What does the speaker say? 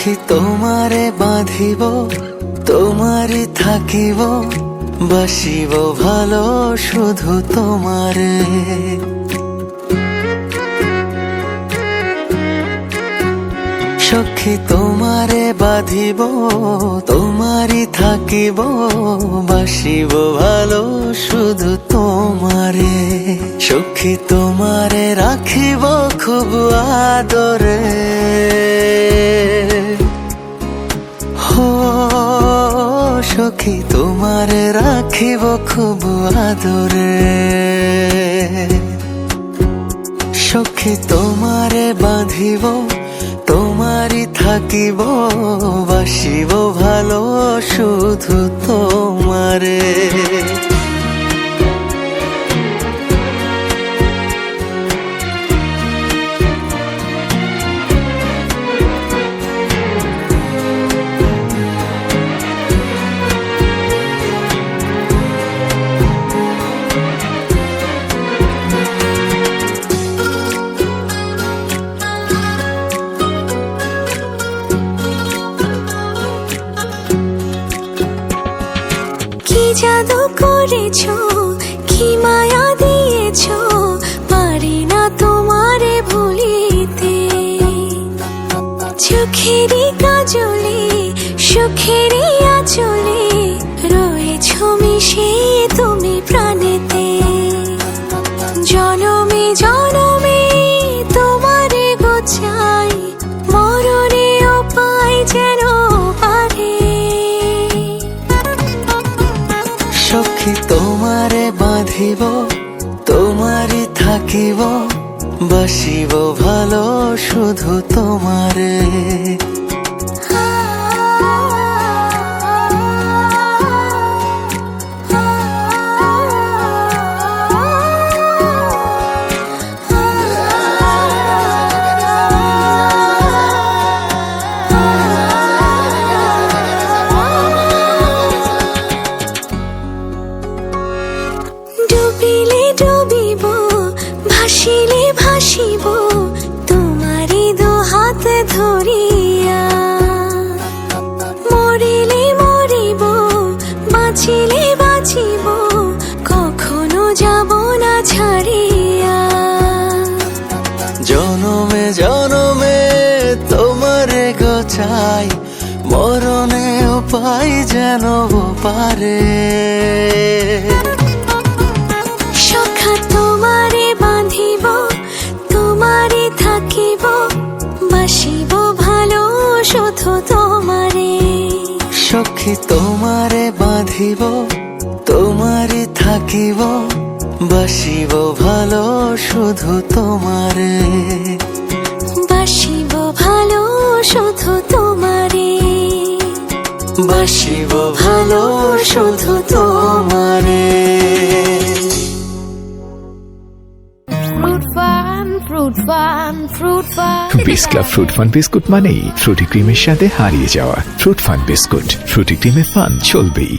সখী তোমারে বাঁধিব, তোমারই থাকিব, বাসিব ভালো শুধু তোমারে। সখী তোমারে বাঁধিব, তোমারই থাকিব, বাসিব ভালো শুধু তোমারে। সখী তোমারে রাখিব খুব আদরে, হো সখী তোমারে রাখিব খুব আদরে। সখী তোমারে বাঁধিব, তোমারই থাকিব, বাসিব ভালো শুধু তোমারে। জাদু করেছো, কি মায়া দিয়েছো, পারি না তোমারে ভুলিতে। চোখেরই কাজলে, সুখেরই আঁচলে, রয়েছো মিশে তুমি প্রাণেতে। জনমে জনমে তোমারে গোছাই, মরণেও পাই যেন পারে। সখী তোমারে বাঁধিব, তোমারই থাকিব, বাসিব ভালো শুধু তোমারে। ডুবিলে ডুবিব, ভাসিলে ভাসিব, তোমারই দুহাত ধরিয়া। মরিলে মরিব, বাঁচিলে বাঁচিব, কখনো যাব না ছাড়িয়া। জনমে জনমে তোমারে গোছাই, মরণেও পাই যেন পারে। সখা তোমারে বাঁধিব, তোমারে থাকিব, বাসিব ভালো শুধু তোমারে। সখী তোমারে বাঁধিব, তোমারই থাকিব, বাসিব ভালো শুধু তোমারে। বাসিব ভালো শুধু তোমারে, বাসিব ভালো শুধু তোমারে। বিস ক্লাব ফ্রুট ফান বিস্কুট মানেই ফ্রুটি ক্রিমের সাথে হারিয়ে যাওয়া। ফ্রুট ফান বিস্কুট, ফ্রুটি ক্রিমের ফান চলবেই।